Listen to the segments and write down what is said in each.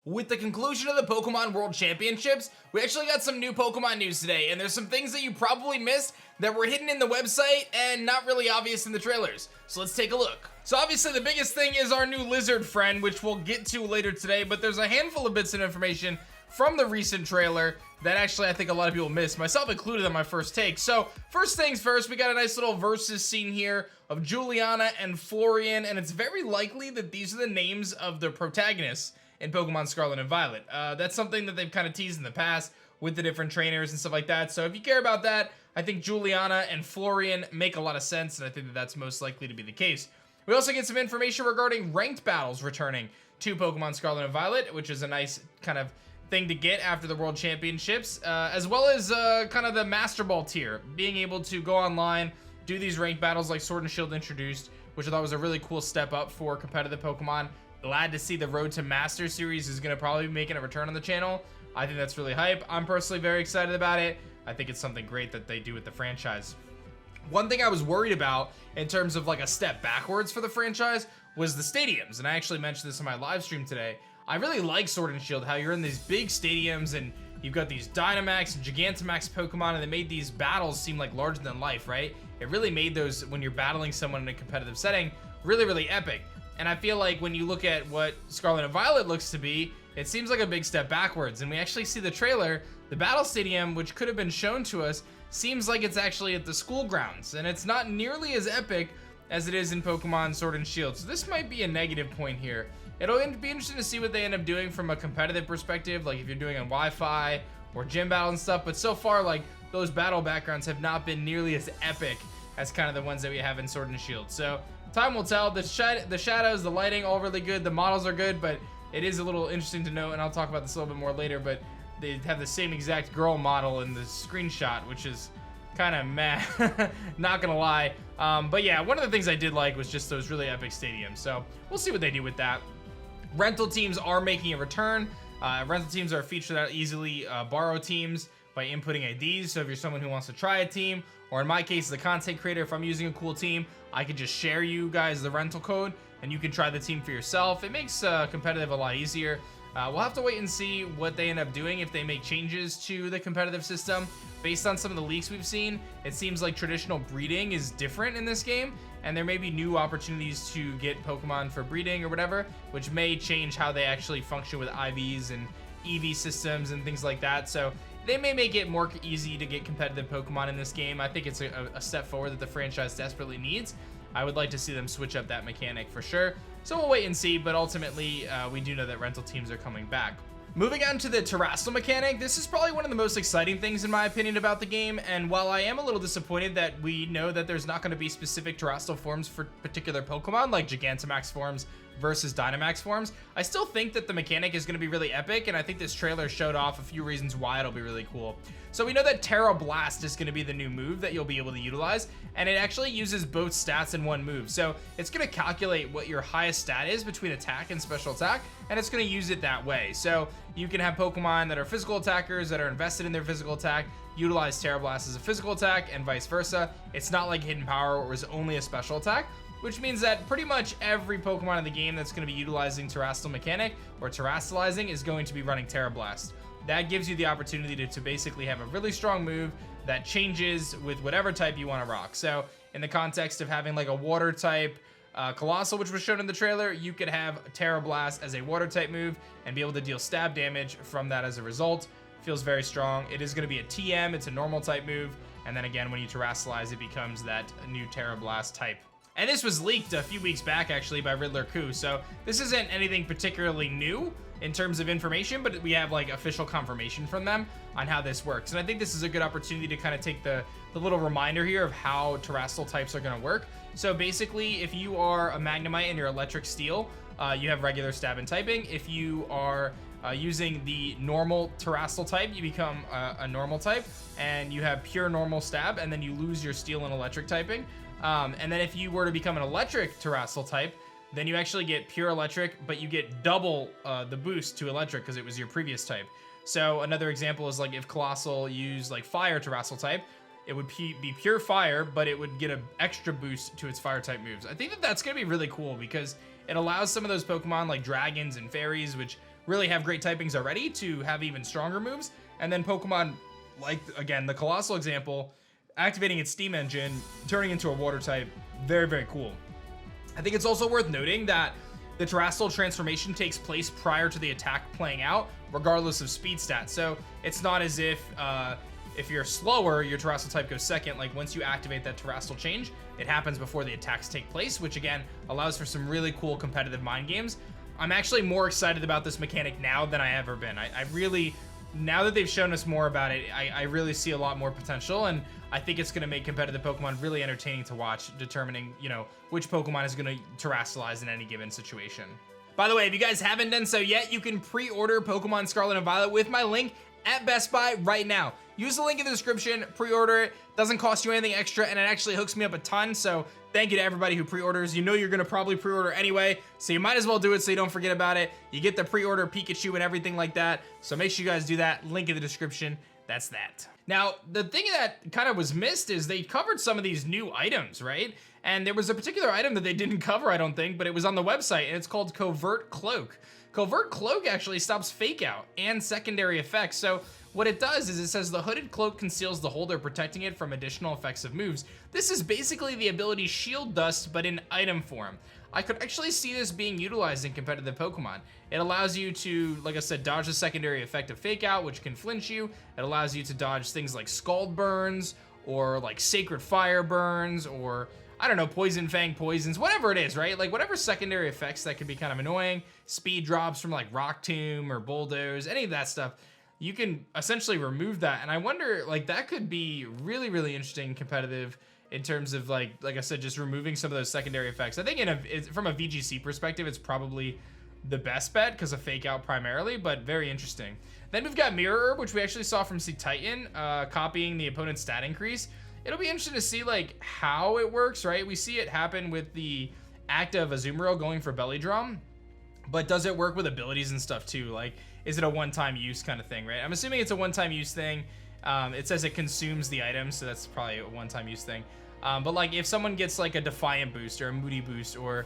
With the conclusion of the Pokemon World Championships, we actually got some new Pokemon news today, and there's some things that you probably missed that were hidden in the website and not really obvious in the trailers. So let's take a look. So obviously the biggest thing is our new lizard friend, which we'll get to later today, but there's a handful of bits of information from the recent trailer that actually I think a lot of people missed, myself included on my first take. So first things first, we got a nice little versus scene here of Juliana and Florian, and it's very likely that these are the names of the protagonists in Pokemon Scarlet and Violet. That's something that they've kind of teased in the past with the different trainers and stuff like that. So if you care about that, I think Juliana and Florian make a lot of sense, and I think that that's most likely to be the case. We also get some information regarding ranked battles returning to Pokemon Scarlet and Violet, which is a nice kind of thing to get after the World Championships, as well as kind of the Master Ball tier, being able to go online, do these ranked battles like Sword and Shield introduced, which I thought was a really cool step up for competitive Pokemon. Glad to see the Road to Master series is going to probably be making a return on the channel. I think that's really hype. I'm personally very excited about it. I think it's something great that they do with the franchise. One thing I was worried about in terms of like a step backwards for the franchise was the stadiums, and I actually mentioned this in my live stream today. I really like Sword and Shield, how you're in these big stadiums and you've got these Dynamax and Gigantamax Pokemon, and they made these battles seem like larger than life, right? It really made those, when you're battling someone in a competitive setting, really, really epic. And I feel like when you look at what Scarlet and Violet looks to be, it seems like a big step backwards. And we actually see the trailer, the Battle Stadium, which could have been shown to us, seems like it's actually at the school grounds. And it's not nearly as epic as it is in Pokemon Sword and Shield. So this might be a negative point here. It'll be interesting to see what they end up doing from a competitive perspective, like if you're doing on Wi-Fi or gym battle and stuff. But so far, like, those battle backgrounds have not been nearly as epic as kind of the ones that we have in Sword and Shield. So time will tell. The shadows, the lighting, all really good. The models are good, but it is a little interesting to note, and I'll talk about this a little bit more later, but they have the same exact girl model in the screenshot, which is kind of meh, not gonna lie. But yeah, one of the things I did like was just those really epic stadiums, so we'll see what they do with that. Rental teams are making a return. Rental teams are a feature that easily borrow teams by inputting IDs, so if you're someone who wants to try a team, or in my case, as a content creator, if I'm using a cool team, I could just share you guys the rental code, and you can try the team for yourself. It makes competitive a lot easier. We'll have to wait and see what they end up doing, if they make changes to the competitive system. Based on some of the leaks we've seen, it seems like traditional breeding is different in this game, and there may be new opportunities to get Pokemon for breeding or whatever, which may change how they actually function with IVs and EV systems and things like that. So they may make it more easy to get competitive Pokemon in this game. I think it's a step forward that the franchise desperately needs. I would like to see them switch up that mechanic for sure. So we'll wait and see, but ultimately we do know that rental teams are coming back. Moving on to the Terrazole mechanic, this is probably one of the most exciting things in my opinion about the game, and while I am a little disappointed that we know that there's not going to be specific Terrazole forms for particular Pokemon, like Gigantamax forms versus Dynamax forms, I still think that the mechanic is going to be really epic, and I think this trailer showed off a few reasons why it'll be really cool. So we know that Terra Blast is going to be the new move that you'll be able to utilize, and it actually uses both stats in one move. So it's going to calculate what your highest stat is between attack and special attack, and it's going to use it that way. So you can have Pokemon that are physical attackers that are invested in their physical attack utilize Terra Blast as a physical attack, and vice versa. It's not like Hidden Power where it was only a special attack, which means that pretty much every Pokemon in the game that's going to be utilizing Terrazole mechanic or Terrazolizing is going to be running Terra Blast. That gives you the opportunity to basically have a really strong move that changes with whatever type you want to rock. So in the context of having like a water type Colossal, which was shown in the trailer, you could have Terra Blast as a water type move and be able to deal stab damage from that as a result. Feels very strong. It is going to be a TM, it's a normal type move, and then again when you Terrazolize it becomes that new Terra Blast type. And this was leaked a few weeks back actually by Riddler Coup, so this isn't anything particularly new in terms of information, but we have like official confirmation from them on how this works. And I think this is a good opportunity to kind of take the little reminder here of how Terrazole types are going to work. So basically, if you are a Magnemite and you're Electric Steel, you have regular stab and typing. If you are using the normal Terrazole type, you become a normal type, and you have pure normal stab, and then you lose your steel and electric typing. And then if you were to become an electric Terrazole type, then you actually get pure electric, but you get double the boost to electric because it was your previous type. So another example is like if Colossal used like fire Terrazole type, it would be pure fire, but it would get an extra boost to its fire type moves. I think that that's going to be really cool because it allows some of those Pokemon like dragons and fairies, which really have great typings already to have even stronger moves. And then Pokemon, like, again, the Colossal example, activating its steam engine, turning into a water type, very, very cool. I think it's also worth noting that the Terrazole transformation takes place prior to the attack playing out, regardless of speed stats. So it's not as if you're slower, your Terrazole type goes second. Like, once you activate that Terrazole change, it happens before the attacks take place, which again allows for some really cool competitive mind games. I'm actually more excited about this mechanic now than I ever been. I really, now that they've shown us more about it, I really see a lot more potential, and I think it's going to make competitive Pokemon really entertaining to watch, determining, you know, which Pokemon is going to Terrazolize in any given situation. By the way, if you guys haven't done so yet, you can pre-order Pokemon Scarlet and Violet with my link at Best Buy right now. Use the link in the description, pre-order it, doesn't cost you anything extra, and it actually hooks me up a ton, so thank you to everybody who pre-orders. You know you're gonna probably pre-order anyway, so you might as well do it so you don't forget about it. You get the pre-order Pikachu and everything like that, so make sure you guys do that. Link in the description. That's that. Now, the thing that kind of was missed is they covered some of these new items, right? And there was a particular item that they didn't cover, I don't think, but it was on the website, and it's called Covert Cloak. Covert Cloak actually stops fake out and secondary effects. So what it does is it says the hooded cloak conceals the holder, protecting it from additional effects of moves. This is basically the ability Shield Dust, but in item form. I could actually see this being utilized in competitive Pokemon. It allows you to, like I said, dodge the secondary effect of fake out, which can flinch you. It allows you to dodge things like Scald Burns, or like Sacred Fire Burns, or I don't know, Poison Fang poisons, whatever it is, right? Like whatever secondary effects that could be kind of annoying, speed drops from like Rock Tomb or Bulldoze, any of that stuff, you can essentially remove that. And I wonder, like, that could be really, really interesting competitive in terms of like I said, just removing some of those secondary effects. I think from a VGC perspective, it's probably the best bet because of fake out primarily, but very interesting. Then we've got Mirror Herb, which we actually saw from C Titan, copying the opponent's stat increase. It'll be interesting to see like how it works, right? We see it happen with the active Azumarill going for Belly Drum, but does it work with abilities and stuff too? Like, is it a one-time use kind of thing, right? I'm assuming it's a one-time use thing. It says it consumes the item, so that's probably a one-time use thing. But like if someone gets like a Defiant boost or a Moody boost or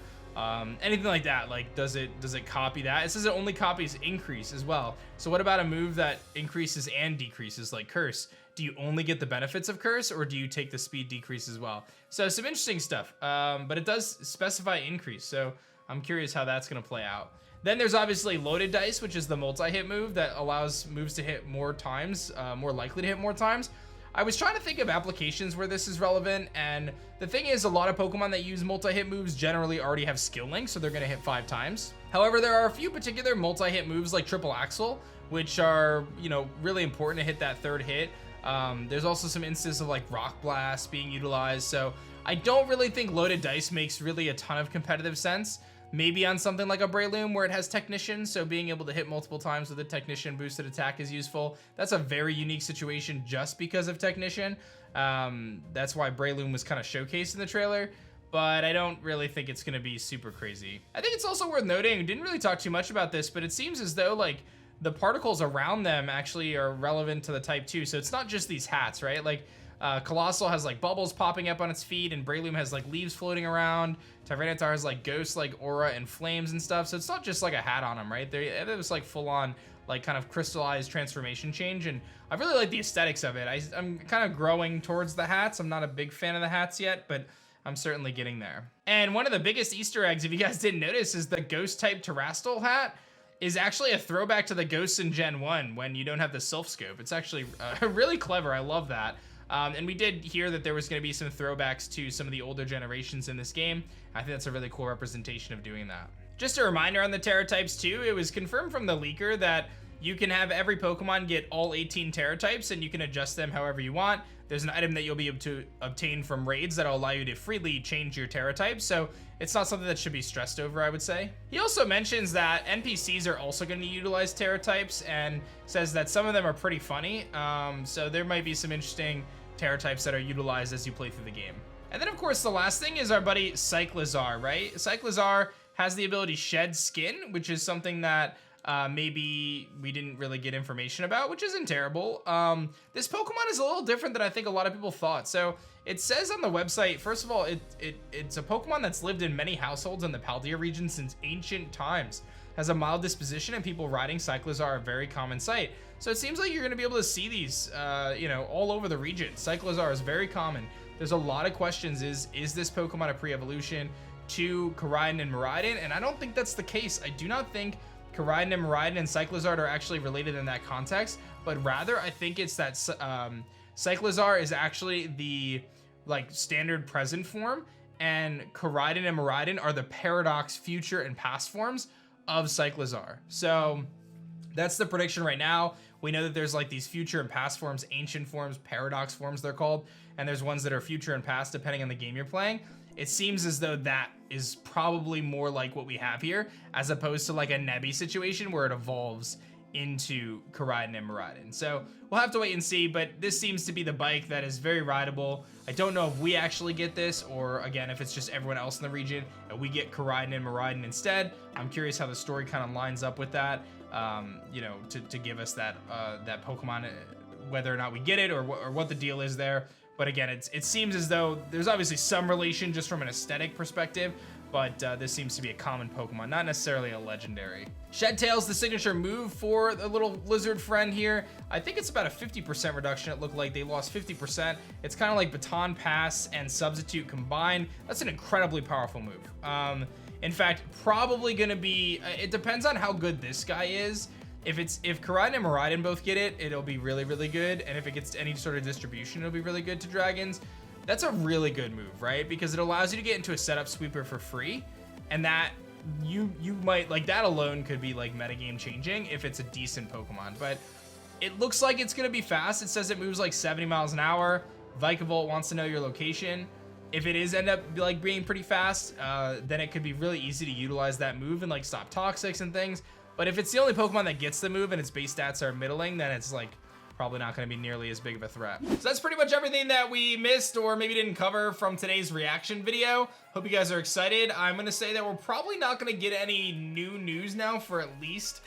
anything like that, like does it copy that? It says it only copies increase as well. So what about a move that increases and decreases, like Curse? Do you only get the benefits of Curse, or do you take the speed decrease as well? So some interesting stuff, but it does specify increase, so I'm curious how that's gonna play out. Then there's obviously Loaded Dice, which is the multi-hit move that allows moves to hit more times, more likely to hit more times. I was trying to think of applications where this is relevant, and the thing is, a lot of Pokemon that use multi-hit moves generally already have skill links, so they're gonna hit 5 times. However, there are a few particular multi-hit moves like Triple Axle, which are, you know, really important to hit that 3rd hit. There's also some instances of like Rock Blast being utilized, so I don't really think Loaded Dice makes really a ton of competitive sense. Maybe on something like a Breloom where it has Technician, so being able to hit multiple times with a Technician boosted attack is useful. That's a very unique situation just because of Technician. That's why Breloom was kind of showcased in the trailer, but I don't really think it's going to be super crazy. I think it's also worth noting, we didn't really talk too much about this, but it seems as though like the particles around them actually are relevant to the type too. So it's not just these hats, right? Like Colossal has like bubbles popping up on its feet, and Breloom has like leaves floating around. Tyranitar has like ghosts, like aura and flames and stuff. So it's not just like a hat on them, right? It was like full on like kind of crystallized transformation change, and I really like the aesthetics of it. I'm kind of growing towards the hats. I'm not a big fan of the hats yet, but I'm certainly getting there. And one of the biggest Easter eggs, if you guys didn't notice, is the ghost type Terrazole hat is actually a throwback to the ghosts in Gen 1 when you don't have the Sylph Scope. It's actually really clever. I love that. And we did hear that there was going to be some throwbacks to some of the older generations in this game. I think that's a really cool representation of doing that. Just a reminder on the Terra types too, it was confirmed from the leaker that you can have every Pokemon get all 18 Terra types, and you can adjust them however you want. There's an item that you'll be able to obtain from raids that'll allow you to freely change your Terra type, so it's not something that should be stressed over, I would say. He also mentions that NPCs are also going to utilize Terra types, and says that some of them are pretty funny, so there might be some interesting Terra types that are utilized as you play through the game. And then of course the last thing is our buddy CYCLIZAR, right? CYCLIZAR has the ability Shed Skin, which is something that maybe we didn't really get information about, which isn't terrible. This Pokemon is a little different than I think a lot of people thought. So it says on the website, first of all, it's a Pokemon that's lived in many households in the Paldea region since ancient times. has a mild disposition, and people riding CYCLIZAR are a very common sight. So it seems like you're going to be able to see these, you know, all over the region. CYCLIZAR is very common. There's a lot of questions. Is this Pokemon a pre-evolution to Koraidon and Miraidon? And I don't think that's the case. I do not think Koraidon and Miraidon and CYCLIZAR are actually related in that context, but rather I think it's that CYCLIZAR is actually the like standard present form, and Koraidon and Miraidon are the paradox future and past forms of CYCLIZAR. So that's the prediction right now. We know that there's like these future and past forms, ancient forms, paradox forms they're called, and there's ones that are future and past depending on the game you're playing. It seems as though that is probably more like what we have here, as opposed to like a Nebby situation where it evolves into Koraidon and Miraidon. So we'll have to wait and see, but this seems to be the bike that is very rideable. I don't know if we actually get this, or again, if it's just everyone else in the region and we get Koraidon and Miraidon instead. I'm curious how the story kind of lines up with that, you know, to give us that that Pokemon, whether or not we get it, or what the deal is there. But again, it seems as though there's obviously some relation just from an aesthetic perspective, but this seems to be a common Pokemon, not necessarily a legendary. Shed-Tail's the signature move for the little lizard friend here. I think it's about a 50% reduction. It looked like they lost 50%. It's kind of like Baton Pass and Substitute combined. That's an incredibly powerful move. In fact, probably gonna be, it depends on how good this guy is. If Koraidon and Miraidon both get it, it'll be really, really good. And if it gets any sort of distribution, it'll be really good to Dragons. That's a really good move, right? Because it allows you to get into a setup sweeper for free, and that you might, like, that alone could be like metagame changing if it's a decent Pokemon. But it looks like it's gonna be fast. It says it moves like 70 miles an hour. Vikavolt wants to know your location. If it is end up like being pretty fast, then it could be really easy to utilize that move and like stop Toxics and things. But if it's the only Pokemon that gets the move and its base stats are middling, then it's like probably not going to be nearly as big of a threat. So that's pretty much everything that we missed or maybe didn't cover from today's reaction video. Hope you guys are excited. I'm going to say that we're probably not going to get any new news now for at least,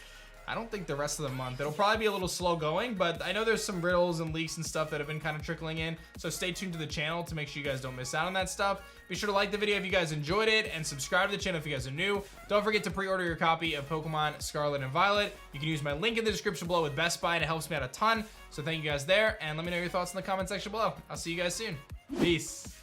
I don't think the rest of the month. It'll probably be a little slow going, but I know there's some riddles and leaks and stuff that have been kind of trickling in. So stay tuned to the channel to make sure you guys don't miss out on that stuff. Be sure to like the video if you guys enjoyed it, and subscribe to the channel if you guys are new. Don't forget to pre-order your copy of Pokemon Scarlet and Violet. You can use my link in the description below with Best Buy, and it helps me out a ton. So thank you guys there, and let me know your thoughts in the comment section below. I'll see you guys soon. Peace.